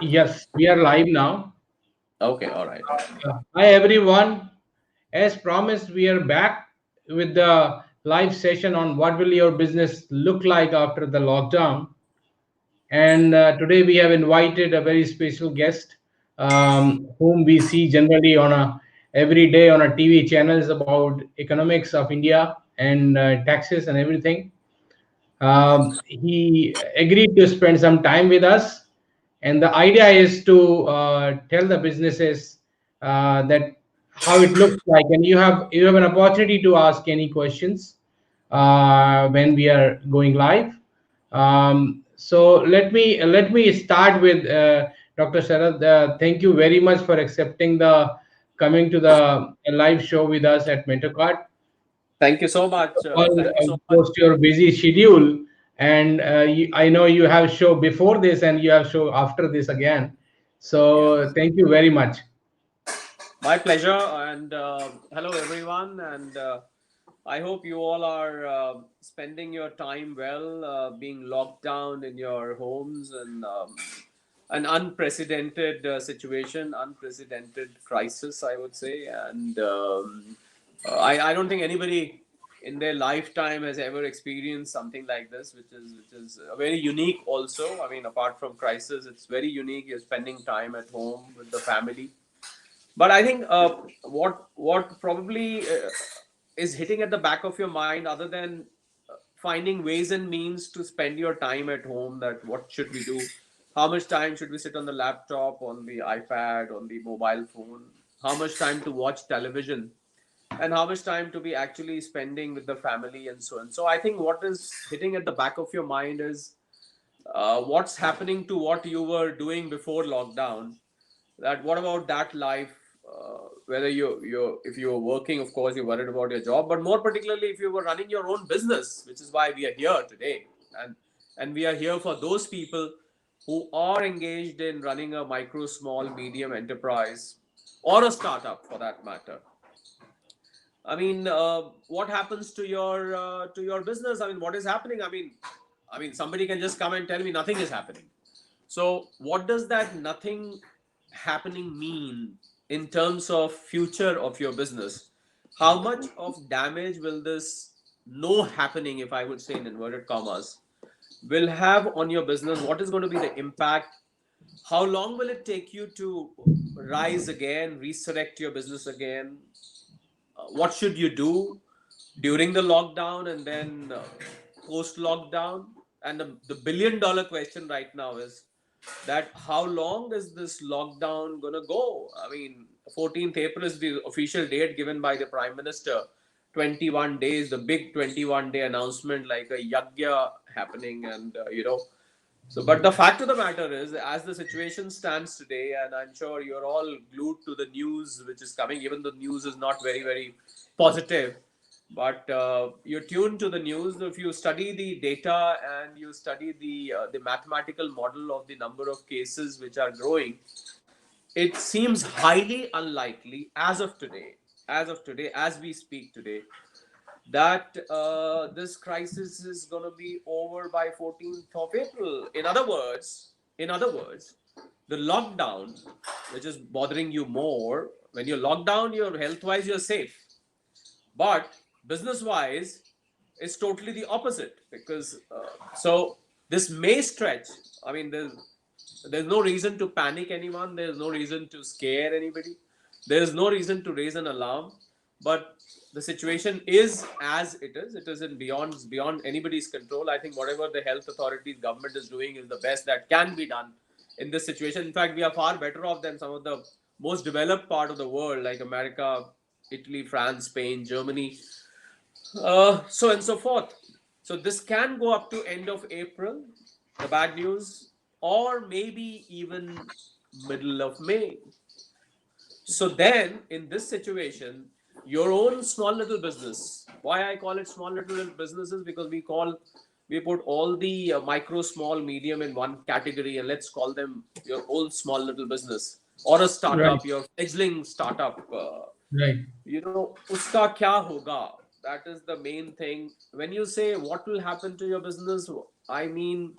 Yes, we are live now. Okay, all right. Hi everyone. As promised, we are back with the live session on what will your business look like after the lockdown. And today we have invited a very special guest, whom we see generally on a every day on a TV channels about economics of India and taxes and everything. He agreed to spend some time with us, and the idea is to tell the businesses that how it looks like, and you have an opportunity to ask any questions when we are going live. So let me start with Dr. Sharad. Thank you very much for accepting the coming to the live show with us at MentorCard. Thank you so much. All Thank you so much. post your busy schedule, and I know you have show before this and you have show after this again. Yeah, So thank you very much. my pleasure. And hello, everyone. And I hope you all are spending your time well, being locked down in your homes and an unprecedented situation, unprecedented crisis, I would say. And I don't think anybody in their lifetime has ever experienced something like this, which is very unique. Also, I mean, apart from crisis, it's very unique. You're spending time at home with the family, but I think what probably is hitting at the back of your mind, other than finding ways and means to spend your time at home, that what should we do? How much time should we sit on the laptop, on the iPad, on the mobile phone? How much time to watch television? And how much time to be actually spending with the family and so on. So I think what is hitting at the back of your mind is what's happening to what you were doing before lockdown. That what about that life? Whether you if you were working, of course, you're worried about your job, but more particularly if you were running your own business, which is why we are here today, and we are here for those people who are engaged in running a micro, small, medium enterprise or a startup for that matter. I mean, what happens to your business? I mean, what is happening? I mean, somebody can just come and tell me nothing is happening. So, what does that nothing happening mean in terms of future of your business? How much of damage will this no happening, if I would say in inverted commas, will have on your business? What is going to be the impact? How long will it take you to rise again, resurrect your business again? What should you do during the lockdown and then post lockdown? And the billion-dollar question right now is that how long is this lockdown going to go? I mean, 14th April is the official date given by the Prime Minister. 21 days, the big 21-day announcement, like a yagya happening, and so, but the fact of the matter is, as the situation stands today, and I'm sure you're all glued to the news which is coming, even the news is not very, very positive, but you're tuned to the news. If you study the data and you study the mathematical model of the number of cases which are growing, it seems highly unlikely as of today, as we speak today, that this crisis is going to be over by 14th of April. In other words, the lockdown, which is bothering you more, when you're locked down, you're health wise, you're safe. But business wise, it's totally the opposite because so this may stretch. I mean, there's no reason to panic anyone. There's no reason to scare anybody. There's no reason to raise an alarm. But the situation is as it is. It is in beyond anybody's control. I think whatever the health authorities, government is doing is the best that can be done in this situation. In fact, we are far better off than some of the most developed part of the world, like America, Italy, France, Spain, Germany, so and so forth. So this can go up to end of April, the bad news, or maybe even middle of May. So then, in this situation, your own small little business. Why I call it small little businesses, because we put all the micro, small, medium in one category, and let's call them your own small little business or a Right, startup, your fledgling startup. right. Uska kya hoga? That is the main thing. When you say what will happen to your business, I mean,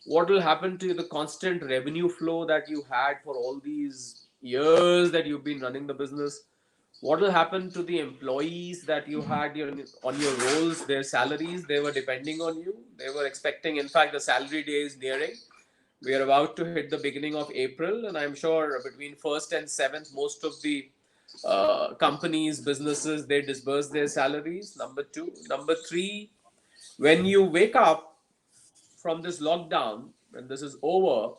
What will happen to the constant revenue flow that you had for all these years that you've been running the business? What will happen to the employees that you had on your roles? Their salaries, they were depending on you. They were expecting, in fact, the salary day is nearing. We are about to hit the beginning of April, and I'm sure between 1st and 7th, most of the companies, businesses, they disburse their salaries. Number two. Number three, when you wake up from this lockdown, when this is over,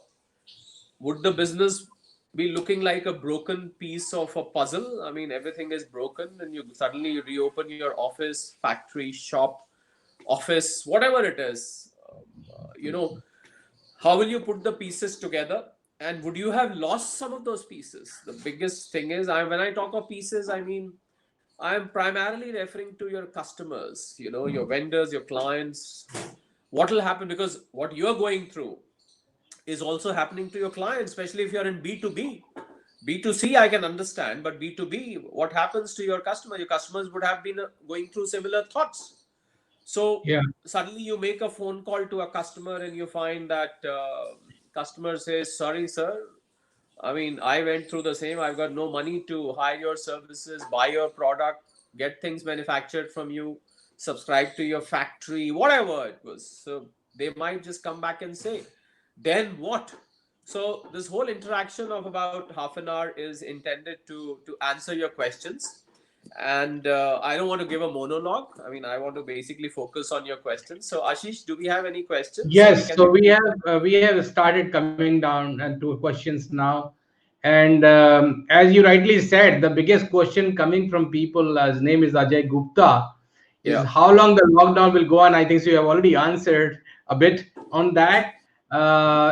would the business be looking like a broken piece of a puzzle? I mean, everything is broken, and you suddenly reopen your office, factory, shop, office, whatever it is. How will you put the pieces together? And would you have lost some of those pieces? The biggest thing is, when I talk of pieces, I mean, I am primarily referring to your customers, your vendors, your clients. What will happen? Because what you're going through is also happening to your clients, especially if you're in B2B. B2C, I can understand, but B2B, what happens to your customer? Your customers would have been going through similar thoughts. So Yeah. suddenly you make a phone call to a customer and you find that customer says, "Sorry, sir. I mean, I went through the same. I've got no money to hire your services, buy your product, get things manufactured from you, subscribe to your factory, whatever it was." So they might just come back and say, "Then what?" So this whole interaction of about half an hour is intended to answer your questions, and I don't want to give a monologue. I mean, I want to basically focus on your questions. So Ashish, do we have any questions so we Yes, can so begin? we have started coming down to questions now, and as you rightly said, the biggest question coming from people, his name is Ajay Gupta, is Yeah. how long the lockdown will go on. I think so. You have already answered a bit on that.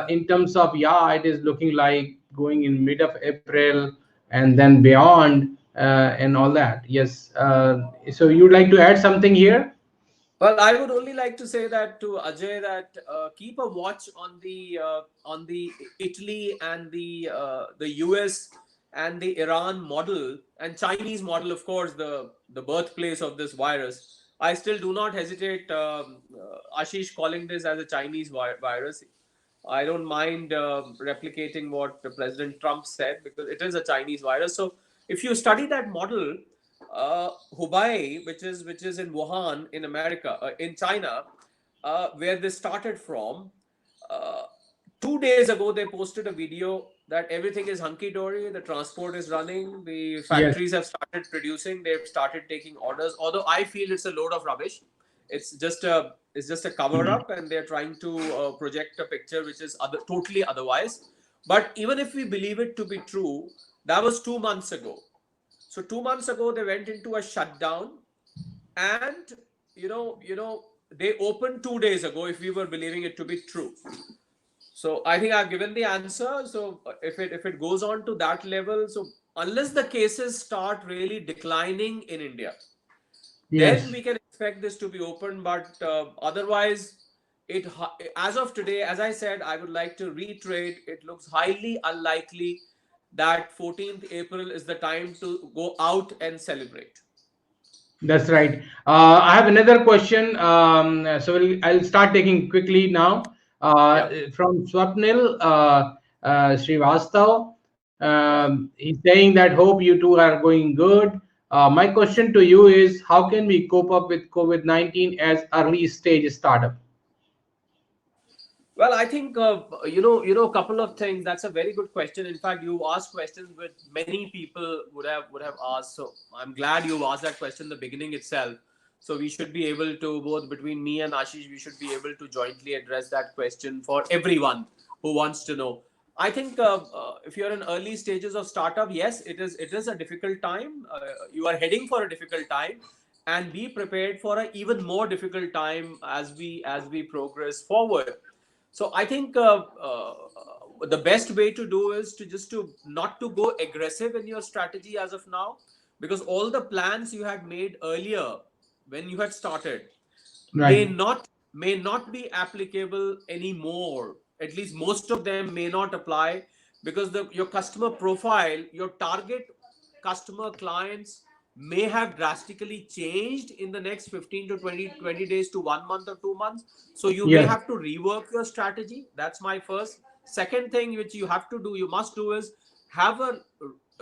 In terms of, yeah, it is looking like going in mid of April and then beyond, and all that. Yes. So you'd like to add something here? Well, I would only like to say that to Ajay that keep a watch on the Italy and the US and the Iran model and Chinese model, of course, the birthplace of this virus. I still do not hesitate, Ashish, calling this as a Chinese virus. I don't mind replicating what President Trump said because it is a Chinese virus. So if you study that model, Hubei, which is in Wuhan in America, in China, where this started from. Uh, 2 days ago, they posted a video that everything is hunky dory. The transport is running. The Yes. factories have started producing. They've started taking orders. Although I feel it's a load of rubbish. It's just a cover Mhm. up, and they're trying to project a picture which is totally otherwise. But even if we believe it to be true, that was 2 months ago. So 2 months ago, they went into a shutdown, and they opened 2 days ago. If we were believing it to be true, so I think I've given the answer. So if it goes on to that level, so unless the cases start really declining in India, then Yes. we can expect this to be open. But otherwise, as of today, as I said, I would like to reiterate, it looks highly unlikely that 14th April is the time to go out and celebrate. That's right. I have another question. So I'll start taking quickly now. Yeah, From Swapnil Srivastav. yeah. He's saying that hope you two are going good. My question to you is, how can we cope up with COVID-19 as early stage startup? Well, I think a couple of things. That's a very good question. In fact, you asked questions which many people would have asked. So I'm glad you asked that question in the beginning itself. So we should be able to, both between me and Ashish, we should be able to jointly address that question for everyone who wants to know. I think if you're in early stages of startup, yes, it is a difficult time. You are heading for a difficult time, and be prepared for an even more difficult time as we progress forward. So I think the best way to do is to just to not to go aggressive in your strategy as of now, because all the plans you had made earlier when you had started may Right. not be applicable anymore. At least most of them may not apply, because your customer profile, your target customer clients may have drastically changed in the next 15 to 20 days to 1 month or 2 months. So you may Yes, have to rework your strategy. That's my first. Second thing which you have to do, you must do, is have a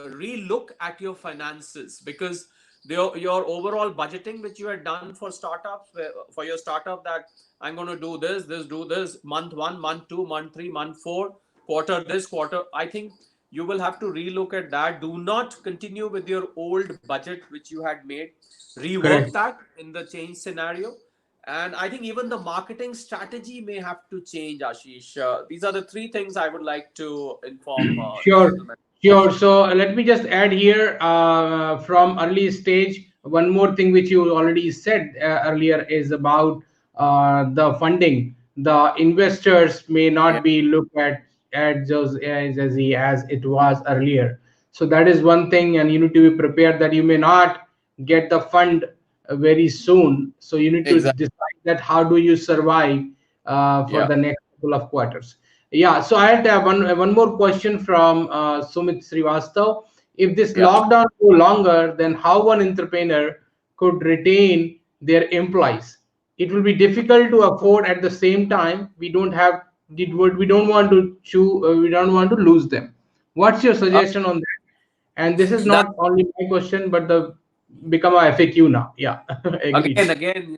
re-look at your finances, because your overall budgeting which you had done for startups, for your startup, that I'm going to do this, do this, month one, month two, month three, month four, quarter this, quarter. I think you will have to relook at that. Do not continue with your old budget which you had made. Rework correct. that in the change scenario. And I think even the marketing strategy may have to change, Ashish. These are the three things I would like to inform the Sure, gentleman. sure. So let me just add here from early stage. One more thing which you already said earlier is about the funding. The investors may Yeah, not be looked at those as it was earlier. So that is one thing, and you need to be prepared that you may not get the fund very soon. So you need to exactly. decide that how do you survive for Yeah, the next couple of quarters. Yeah, so I had one more question from Sumit Srivastav. If this yeah. lockdown go longer, then how one entrepreneur could retain their employees? It will be difficult to afford at the same time. We don't want to we don't want to lose them. What's your Uh, suggestion on that? And this is that not only my question, but the become a FAQ now. Yeah, agreed. again,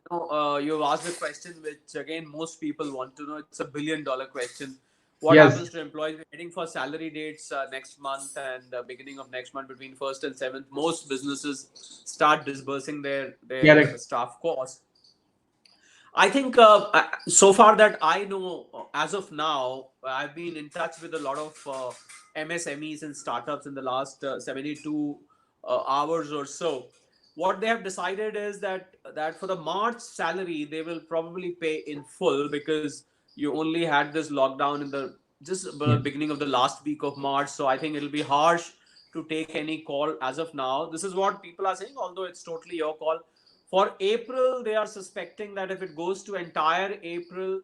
you asked a question which again most people want to know. It's a $1 billion question. What Yes, happens to employees? We're heading for salary dates next month, and beginning of next month, between 1st and 7th. Most businesses start disbursing their correct. staff costs. I think so far that I know, as of now, I've been in touch with a lot of MSMEs and startups in the last 72 hours or so. What they have decided is that for the March salary, they will probably pay in full, because you only had this lockdown in the just Yeah, beginning of the last week of March. So I think it'll be harsh to take any call as of now. This is what people are saying, although it's totally your call. For April, they are suspecting that if it goes to entire April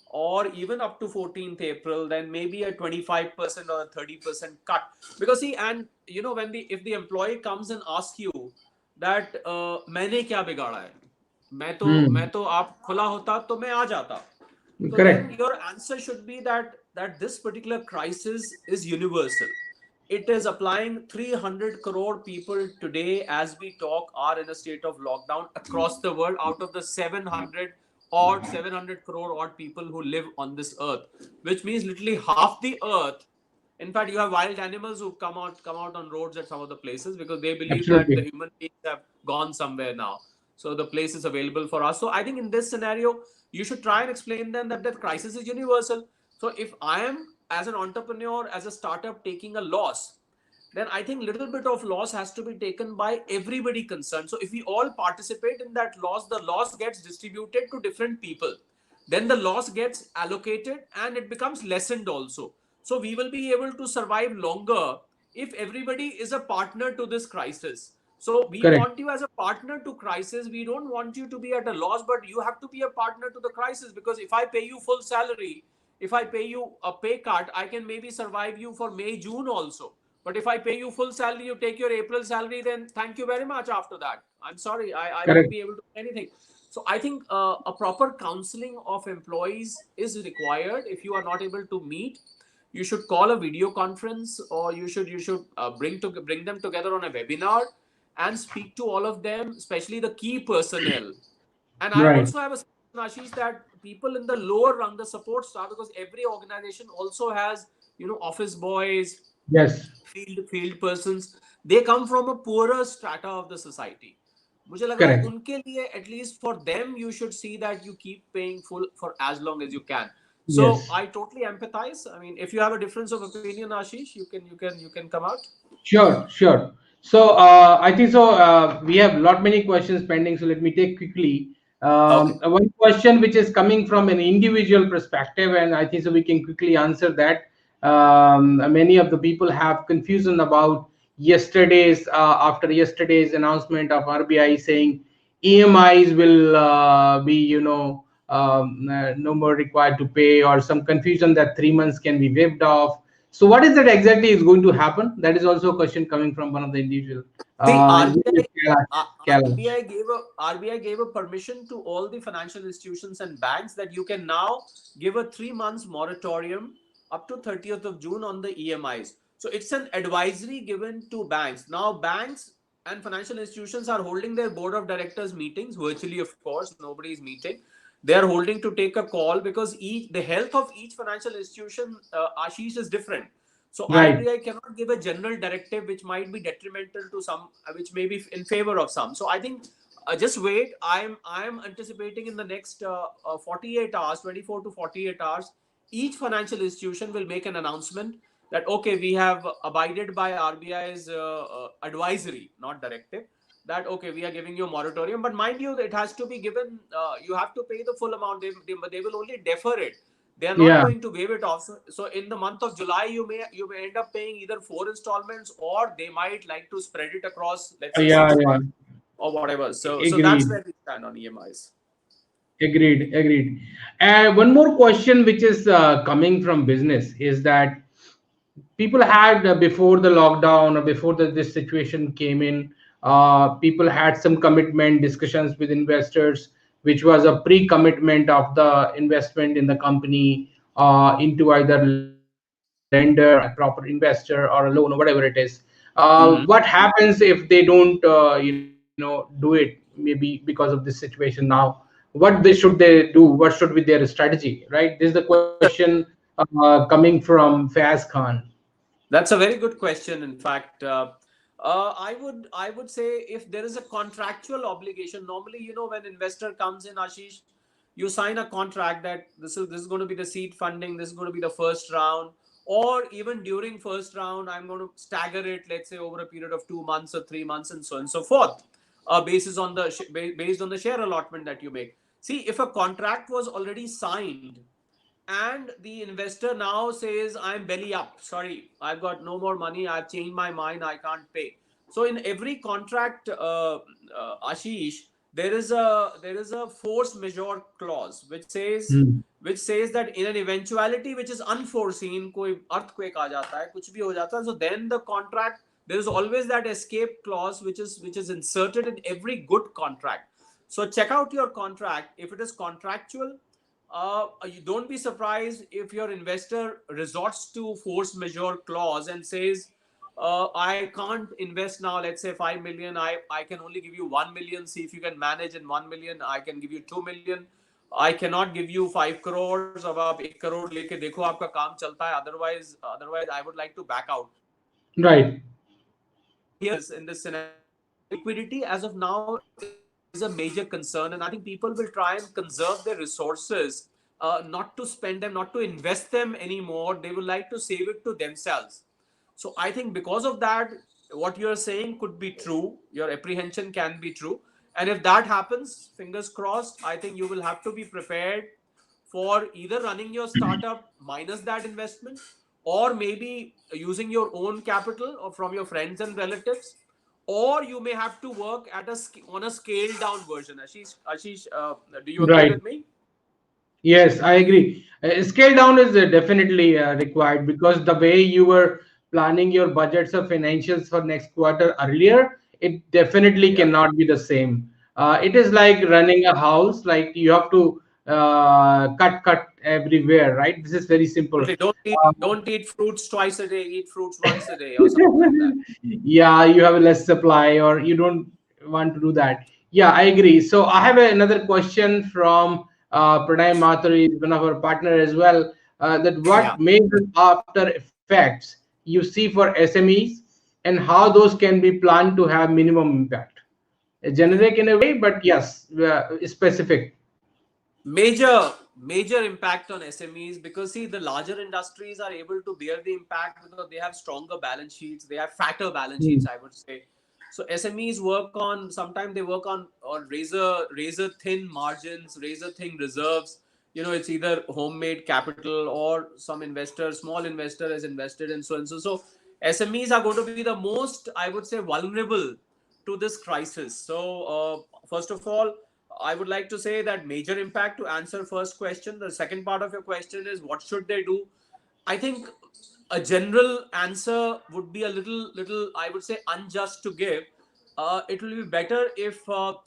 or even up to 14th April, then maybe a 25% or a 30% cut. Because see, and when the if the employee comes and asks you that मैंने क्या बिगाड़ा है, मैं तो आप खुला होता तो मैं आ जाता. So then correct. your answer should be that this particular crisis is universal. It is applying. 300 crore people today, as we talk, are in a state of lockdown across the world, out of the 700 crore odd people who live on this earth, which means literally half the earth. In fact, you have wild animals who come out on roads at some of the places, because they believe that the Absolutely human beings have gone somewhere now. So the place is available for us. So I think in this scenario, you should try and explain them that the crisis is universal. So if I am, as an entrepreneur, as a startup, taking a loss, then I think little bit of loss has to be taken by everybody concerned. So if we all participate in that loss, the loss gets distributed to different people. Then the loss gets allocated and it becomes lessened also. So we will be able to survive longer if everybody is a partner to this crisis. So we correct. want you as a partner to crisis. We don't want you to be at a loss, but you have to be a partner to the crisis, because if I pay you full salary, if I pay you a pay cut, I can maybe survive you for May, June also. But if I pay you full salary, you take your April salary, then thank you very much after that. I'm sorry, I won't Correct. be able to do anything. So I think a proper counseling of employees is required. If you are not able to meet, you should call a video conference, or you should bring them together on a webinar and speak to all of them, especially the key personnel. And I Right. also have a suggestion, Ashish, that people in the lower rung, the support staff, because every organization also has office boys, Yes. Field persons, they come from a poorer strata of the society. मुझे लग रहा है Correct. उनके लिए at least for them you should see that you keep paying full for as long as you can. So Yes. I totally empathize. I mean, if you have a difference of opinion, Ashish, you can come out. Sure, sure. So I think so. We have lot many questions pending. So let me take quickly Okay. one question which is coming from an individual perspective, and I think so we can quickly answer that. Many of the people have confusion about yesterday's after yesterday's announcement of RBI saying EMIs will be no more required to pay, or some confusion that 3 months can be waived off. So what is that exactly is going to happen? That is also a question coming from one of the individual. See, His name is Kailash. RBI gave a permission to all the financial institutions and banks that you can now give a 3 months moratorium up to 30th of June on the EMIs. So it's an advisory given to banks. Now banks and financial institutions are holding their board of directors meetings virtually, of course, nobody is meeting. They are holding to take a call because each the health of each financial institution, Ashish, is different. So Right. RBI cannot give a general directive which might be detrimental to some, which may be in favor of some. So I think just wait. I am anticipating in the next 48 hours, 24 to 48 hours, each financial institution will make an announcement that okay, we have abided by RBI's advisory, not directive. That okay, we are giving you a moratorium, but mind you, it has to be given. You have to pay the full amount. They will only defer it. They are not Yeah. going to waive it off. So in the month of July, you may end up paying either 4 installments, or they might like to spread it across, let's say, Yeah. 6 months Yeah. or whatever. So that's Agreed. where we stand on EMIs. Agreed. Agreed. One more question, which is coming from business, is that people had before the lockdown or before this situation came in, people had some commitment discussions with investors, which was a pre-commitment of the investment in the company into either lender, a proper investor, or a loan, or whatever it is. Mhm. What happens if they don't do it, maybe because of this situation now? What should they do? What should be their strategy, right? This is the question coming from Faz Khan. That's a very good question. In fact, I would say if there is a contractual obligation, normally when investor comes in, Ashish, you sign a contract that this is going to be the seed funding, this is going to be the first round, or even during first round, I'm going to stagger it, let's say over a period of 2 months or 3 months, and so on and so forth, based on the share allotment that you make. See, if a contract was already signed and the investor now says I'm belly up, sorry, I've got no more money, I've changed my mind, I can't pay. So in every contract, Ashish, there is a force majeure clause Hmm. which says that in an eventuality which is unforeseen, कोई earthquake आ जाता है, कुछ भी हो जाता है, so then the contract, there is always that escape clause which is inserted in every good contract. So check out your contract. If it is contractual, you don't be surprised if your investor resorts to force majeure clause and says, I can't invest now, let's say 5 million. I can only give you 1 million. See if you can manage in 1 million. I can give you 2 million. I cannot give you 5 crores. अब आप 1 crore लेके देखो आपका काम चलता है. Otherwise, I would like to back out. Right. So here in this scenario, liquidity as of now is a major concern, and I think people will try and conserve their resources, not to spend them, not to invest them anymore. They will like to save it to themselves. So I think because of that, what you're saying could be true. Your apprehension can be true, and if that happens, fingers crossed, I think you will have to be prepared for either running your startup minus that investment, or maybe using your own capital or from your friends and relatives, or you may have to work on a scaled down version. Ashish, do you agree Right. with me? Yes, I agree. Scale down is definitely required, because the way you were planning your budgets or financials for next quarter earlier, it definitely Yeah. cannot be the same. It is like running a house, like you have to cut everywhere, right? This is very simple. Absolutely. Don't eat Uh, don't eat fruits twice a day. Eat fruits once a day or something like that. yeah, you have a less supply, or you don't want to do that. Yeah, I agree. So I have another question from Pranay Mathur, is one of our partner as well. That Yeah. what major after effects you see for SMEs, and how those can be planned to have minimum impact? Generic in a way, but yes, specific. Major impact on SMEs, because see, the larger industries are able to bear the impact because they have stronger balance sheets, they have fatter balance sheets, Hmm. I would say. So SMEs work on, sometimes they work on razor thin margins, razor thin reserves. It's either homemade capital or some investor, small investor has invested in so and so. So SMEs are going to be the most, I would say, vulnerable to this crisis. So, first of all, I would like to say that major impact, to answer first question. The second part of your question is what should they do? I think a general answer would be a little, I would say, unjust to give. It will be better if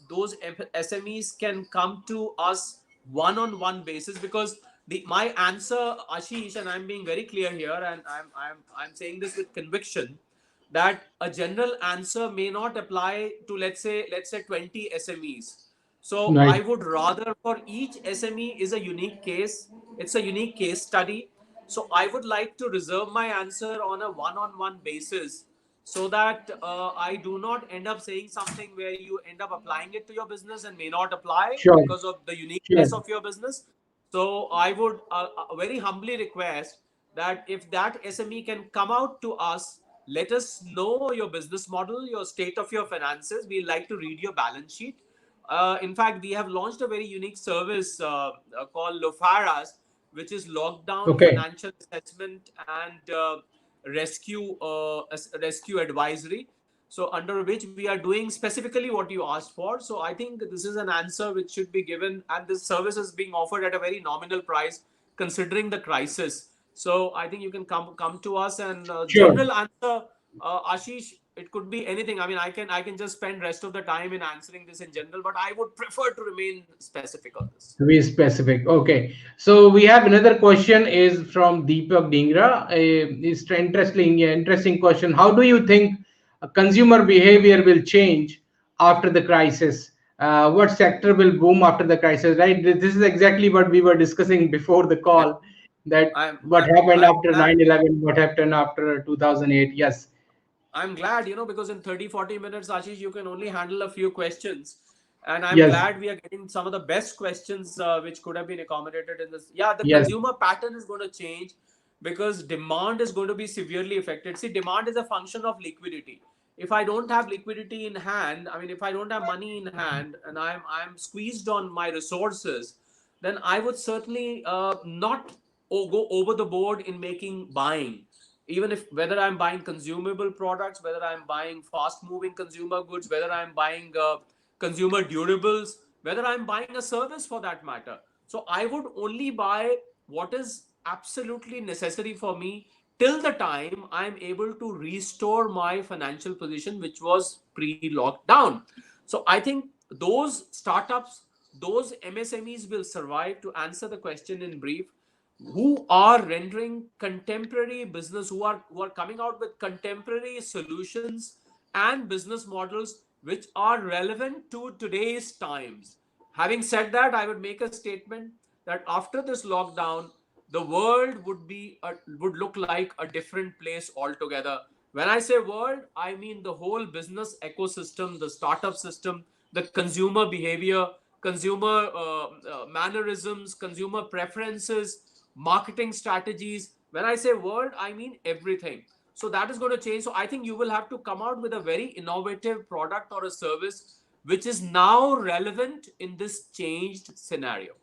those SMEs can come to us one-on-one basis, because the my answer, Ashish, and I'm being very clear here, and I'm saying this with conviction, that a general answer may not apply to, let's say 20 SMEs. So Right. I would rather, for each SME is a unique case. It's a unique case study. So I would like to reserve my answer on a one-on-one basis, so that I do not end up saying something where you end up applying it to your business and may not apply Sure. because of the Sure. uniqueness of your business. So I would very humbly request that if that SME can come out to us, let us know your business model, your state of your finances. We like to read your balance sheet. In fact, we have launched a very unique service called Lofaras, which is lockdown Okay. financial assessment and rescue advisory. So under which we are doing specifically what you asked for. So I think this is an answer which should be given, and this service is being offered at a very nominal price considering the crisis. So I think you can come to us, and Sure. general answer, Ashish, it could be anything. I mean, I can just spend rest of the time in answering this in general, but I would prefer to remain specific on this. To be specific. Okay. So we have another question is from Deepak Dingra. It's interesting question. How do you think consumer behavior will change after the crisis? What sector will boom after the crisis? Right. This is exactly what we were discussing before the Yeah, call. That I'm what I'm happened I'm after glad. 9/11, what happened after 2008. Yes. I'm glad, because in 30-40 minutes, Ashish, you can only handle a few questions. And I'm Yes. glad we are getting some of the best questions which could have been accommodated in this. Yeah, the Yes. consumer pattern is going to change because demand is going to be severely affected. See, demand is a function of liquidity. If I don't have liquidity in hand, I mean, if I don't have money in hand and I'm squeezed on my resources, then I would certainly not go over the board in making buying. Even if, whether I'm buying consumable products, whether I'm buying fast moving consumer goods, whether I'm buying consumer durables, whether I'm buying a service for that matter. So I would only buy what is absolutely necessary for me till the time I'm able to restore my financial position, which was pre-lockdown. So I think those startups, those MSMEs will survive. To answer the question in brief, who are rendering contemporary business, who are coming out with contemporary solutions and business models which are relevant to today's times. Having said that, I would make a statement that after this lockdown, the world would look like a different place altogether. When I say world, I mean the whole business ecosystem, the startup system, the consumer behavior, consumer mannerisms, consumer preferences, marketing strategies. When I say world, I mean everything. So that is going to change. So I think you will have to come out with a very innovative product or a service which is now relevant in this changed scenario.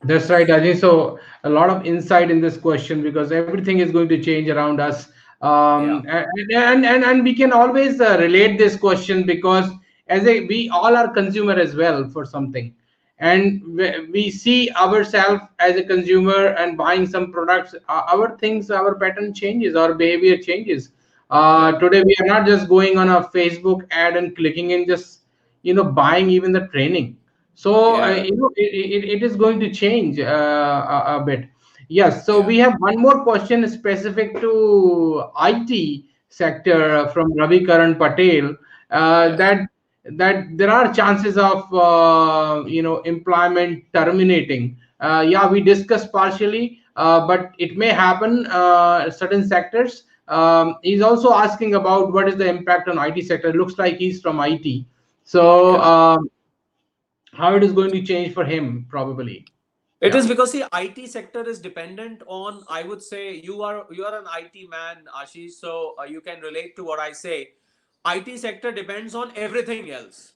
That's right, Ajay. So a lot of insight in this question because everything is going to change around us, Yeah, and we can always relate this question because we all are consumer as well for something, and we see ourselves as a consumer and buying some products. Our things, our pattern changes, our behavior changes. yeah, Today we are not just going on a Facebook ad and clicking and just buying even the training. So yeah, it is going to change a bit. Yes. So yeah, we have one more question specific to IT sector yeah, from Ravi Karan Patel. yeah, That there are chances of employment terminating. Yeah, we discussed partially, but it may happen certain sectors. He's also asking about what is the impact on IT sector. Looks like he's from IT. So yeah. how it is going to change for him probably. It Yeah. is because, see, IT sector is dependent on, I would say, you are an IT man, Ashish, so you can relate to what I say. IT sector depends on everything else.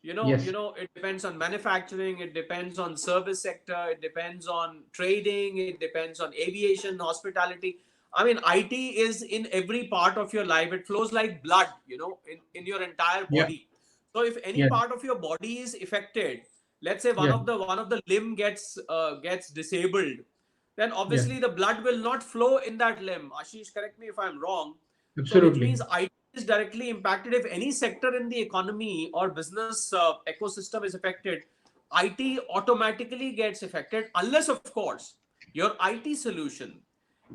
Yes. It depends on manufacturing, it depends on service sector, it depends on trading, it depends on aviation, hospitality. I mean, IT is in every part of your life. It flows like blood, in your entire Yeah. body. So if any Yes. part of your body is affected, let's say one Yes. of the limb gets disabled, then Yeah, obviously the blood will not flow in that limb. Ashish, correct me if I'm wrong. So, which absolutely. means IT is directly impacted. If any sector in the economy or business ecosystem is affected, IT automatically gets affected, unless, of course, your IT solution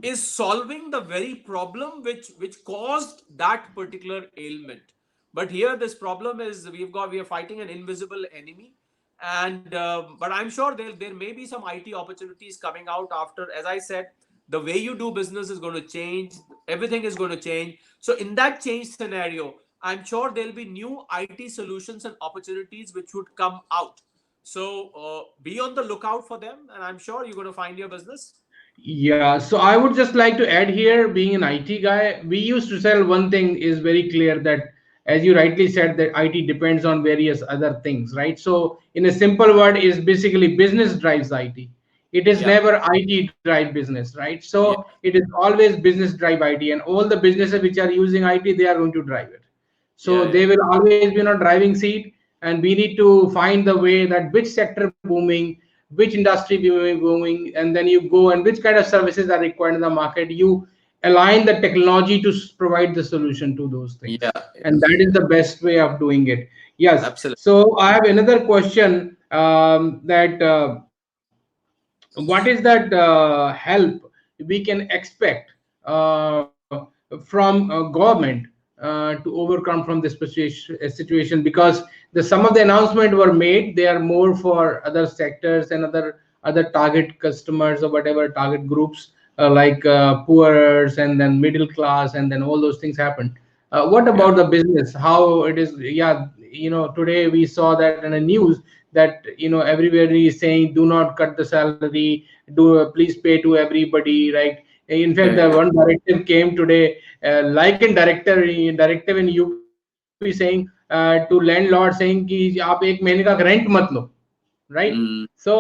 is solving the very problem which caused that particular ailment. But here, this problem is we are fighting an invisible enemy, and but I'm sure there may be some IT opportunities coming out after. As I said, the way you do business is going to change. Everything is going to change. So in that change scenario, I'm sure there'll be new IT solutions and opportunities which would come out. So be on the lookout for them, and I'm sure you're going to find your business. Yeah, so I would just like to add here, being an IT guy, we used to sell one thing is very clear that, as you rightly said, that IT depends on various other things, right? So, in a simple word, is basically business drives IT. It is Yeah, never IT drive business, right? So, yeah, it is always business drive IT, and all the businesses which are using IT, they are going to drive it. yeah, So yeah, they will always be on a driving seat, and we need to find the way that which sector booming, which industry booming, and then you go and which kind of services are required in the market. You align the technology to provide the solution to those things, yeah, and yeah. that is the best way of doing it. Yes. Absolutely. So I have another question, that what is that help we can expect uh, from government to overcome from this situation, because some of the announcements were made, they are more for other sectors and other target customers or whatever target groups, like poorers and then middle class, and then all those things happen. What Yeah, about the business, how it is? Yeah, today we saw that in the news, that everybody is saying do not cut the salary, do please pay to everybody, right? In fact, the yeah, one directive came today, like in directive in UP, saying to landlord, saying कि आप एक महीने का rent मत लो, right? mm. So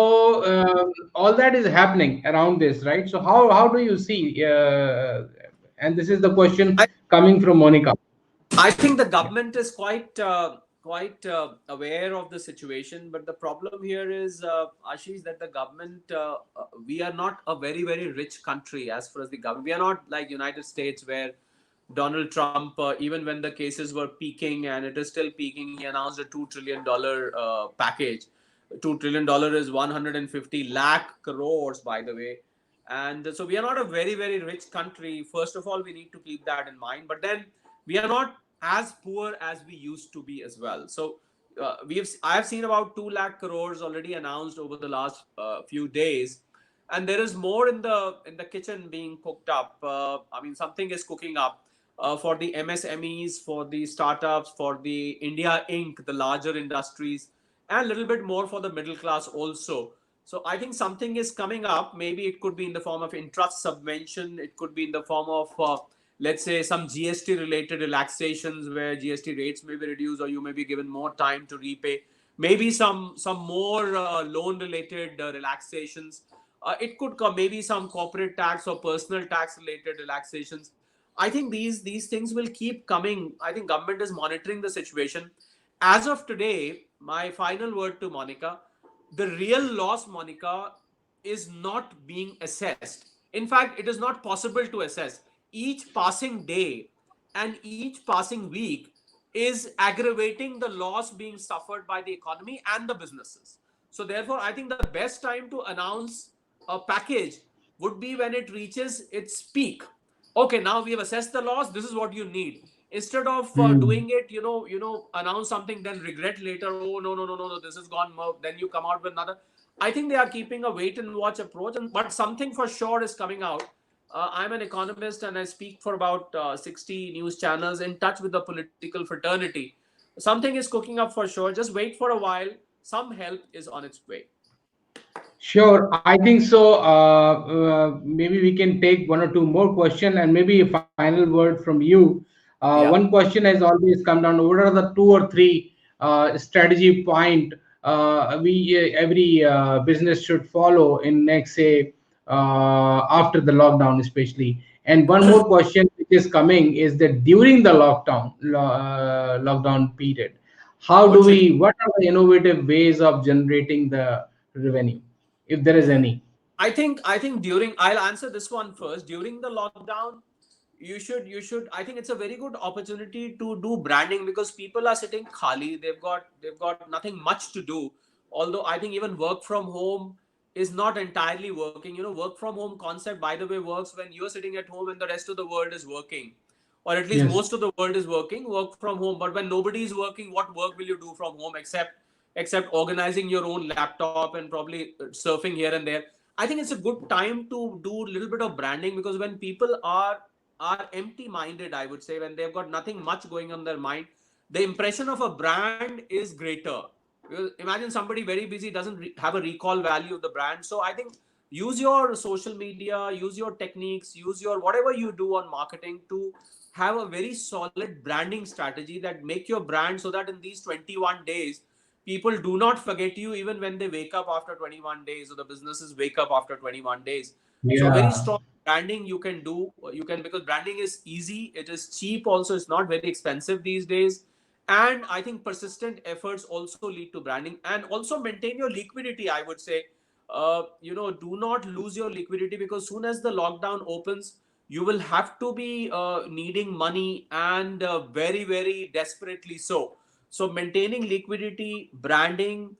all that is happening around this, right? So how do you see, and this is the question I coming from Monica. I think the government is quite aware of the situation, but the problem here is, Ashish, that the government, we are not a very rich country as far as the government. We are not like United States, where Donald Trump, even when the cases were peaking, and it is still peaking, he announced a $2 trillion package. $2 trillion is 150 lakh crores, by the way. And so we are not a very rich country. First of all, we need to keep that in mind. But then we are not as poor as we used to be as well. So I have seen about 2 lakh crores already announced over the last few days, and there is more in the kitchen being cooked up. I mean, something is cooking up for the MSMEs, for the startups, for the India Inc., the larger industries, and a little bit more for the middle class also. So I think something is coming up. Maybe it could be in the form of interest subvention. It could be in the form of, let's say, some GST related relaxations where GST rates may be reduced, or you may be given more time to repay. Maybe some more loan related relaxations. It could come maybe some corporate tax or personal tax related relaxations. I think these things will keep coming. I think government is monitoring the situation. As of today, my final word to Monica: the real loss, Monica, is not being assessed. In fact, it is not possible to assess. Each passing day and each passing week is aggravating the loss being suffered by the economy and the businesses. So, therefore, I think the best time to announce a package would be when it reaches its peak. Okay, now we have assessed the loss, this is what you need. Instead of Hmm. doing it, announce something, then regret later, oh, no, this is gone, then you come out with another. I think they are keeping a wait and watch approach, but something for sure is coming out. I'm an economist, and I speak for about 60 news channels, in touch with the political fraternity. Something is cooking up for sure. Just wait for a while. Some help is on its way. Sure, I think so. Maybe we can take one or two more question, and maybe a final word from you. One Yeah. question has always come down. What are the two or three strategy point every business should follow in next, say, after the lockdown, especially? And one more question which is coming is that during the lockdown period, how do What should we? What are the innovative ways of generating the revenue, if there is any? I think during, I'll answer this one first. During the lockdown, you should I think it's a very good opportunity to do branding, because people are sitting khali, they've got nothing much to do. Although I think even work from home is not entirely working. Work from home concept, by the way, works when you're sitting at home and the rest of the world is working, or at least Yes. most of the world is working, work from home. But when nobody is working, what work will you do from home, except organizing your own laptop and probably surfing here and there. I think it's a good time to do a little bit of branding, because when people are empty minded, I would say, when they've got nothing much going on their mind, the impression of a brand is greater. Because imagine somebody very busy doesn't have a recall value of the brand. So I think use your social media, use your techniques, use your whatever you do on marketing to have a very solid branding strategy that make your brand, so that in these 21 days people do not forget you, even when they wake up after 21 days, or the businesses wake up after 21 days. So very Yeah. strong branding you can do. You can, because branding is easy, it is cheap also, it's not very expensive these days. And I think persistent efforts also lead to branding. And also maintain your liquidity, I would say. Do not lose your liquidity, because soon as the lockdown opens, you will have to be needing money, and very very desperately so maintaining liquidity, branding,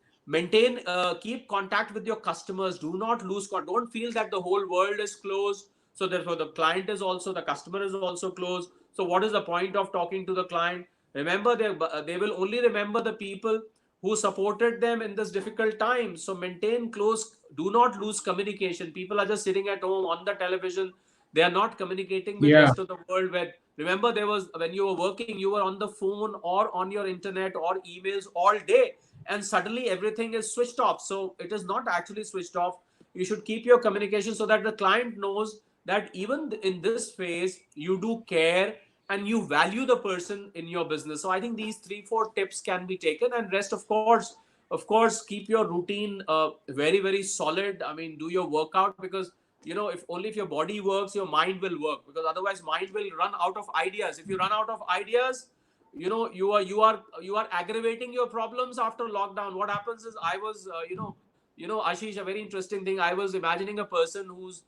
keep contact with your customers. Do not lose don't feel that the whole world is closed, so therefore the client is also, the customer is also closed. So what is the point of talking to the client? Remember, they will only remember the people who supported them in this difficult time. So maintain close, do not lose communication. People are just sitting at home on the television, they are not communicating with Yeah. rest of the world. Where, remember, there was, when you were working, you were on the phone or on your internet or emails all day, and suddenly everything is switched off. So it is not actually switched off. You should keep your communication, so that the client knows that even in this phase you do care and you value the person in your business. So I think these 3 4 tips can be taken, and rest, of course, keep your routine very very solid. I mean, do your workout, because if only if your body works, your mind will work, because otherwise mind will run out of ideas. If you run out of ideas, you are aggravating your problems after lockdown. What happens is, I was Ashish, a very interesting thing. I was imagining a person who's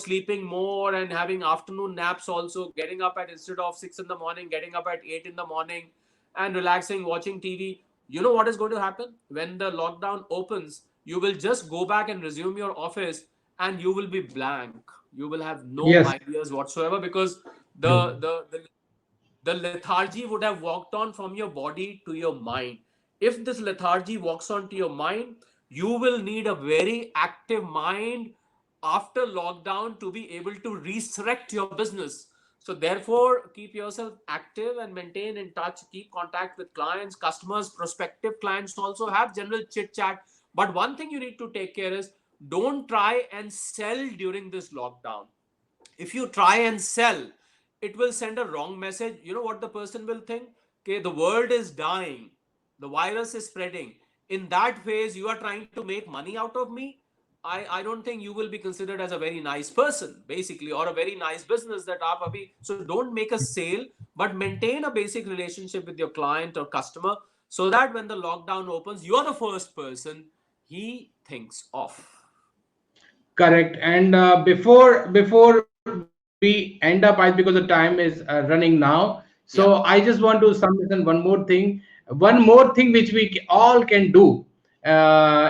sleeping more and having afternoon naps, also getting up at, instead of 6 in the morning, getting up at 8 in the morning, and relaxing, watching TV. You know what is going to happen when the lockdown opens? You will just go back and resume your office, and you will be blank. You will have no Yes. ideas whatsoever, because True. the lethargy would have walked on from your body to your mind. If this lethargy walks on to your mind, you will need a very active mind after lockdown to be able to resurrect your business. So therefore, keep yourself active and maintain in touch, keep contact with clients, customers, prospective clients, also have general chit chat. But one thing you need to take care is, don't try and sell during this lockdown. If you try and sell, it will send a wrong message. You know what the person will think? Okay, the world is dying, the virus is spreading. In that phase, you are trying to make money out of me. I don't think you will be considered as a very nice person, basically, or a very nice business that aap abhi. So don't make a sale, but maintain a basic relationship with your client or customer, so that when the lockdown opens, you are the first person he thinks of. Correct. And before we end up, I because the time is running now, so I Yeah. just want to summarize one more thing. One more thing which we all can do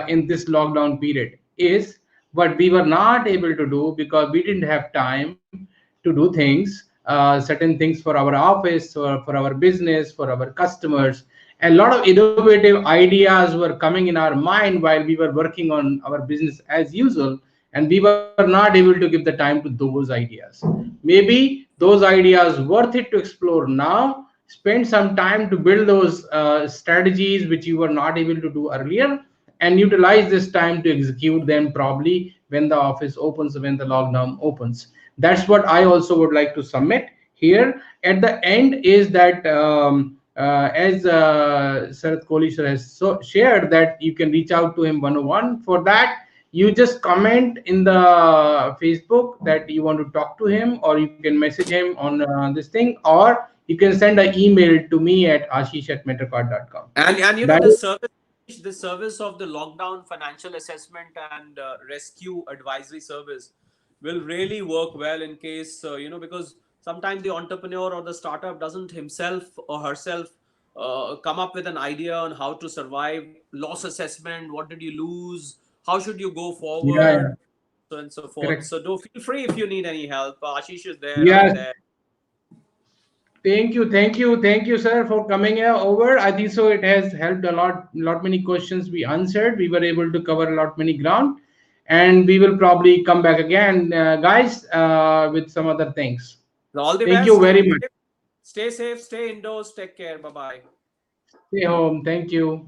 in this lockdown period is what we were not able to do because we didn't have time to do things, certain things for our office or for our business, for our customers. A lot of innovative ideas were coming in our mind while we were working on our business as usual, and we were not able to give the time to those ideas. Maybe those ideas worth it to explore now. Spend some time to build those strategies which you were not able to do earlier, and utilize this time to execute them probably when the office opens, when the lockdown opens. That's what I also would like to submit here at the end, is that as Sharad Kohli sir has shared, that you can reach out to him one-on-one. For that, you just comment in the Facebook that you want to talk to him, or you can message him on this thing, or you can send an email to me at ashish@metrocard.com. And That this is, service. this service of the lockdown financial assessment and rescue advisory service will really work well in case, because sometimes the entrepreneur or the startup doesn't himself or herself come up with an idea on how to survive loss assessment, what did you lose, how should you go Yeah, yeah, forward, so and so forth. correct. So do feel free if you need any help. Ashish is there, I'm Yes. there. Thank you, sir, for coming over. I think so. It has helped a lot many questions we answered. We were able to cover a lot many ground, and we will probably come back again, guys, with some other things. All the Thank you best. very much. Stay safe, stay indoors, take care. Bye bye. Stay home. Thank you.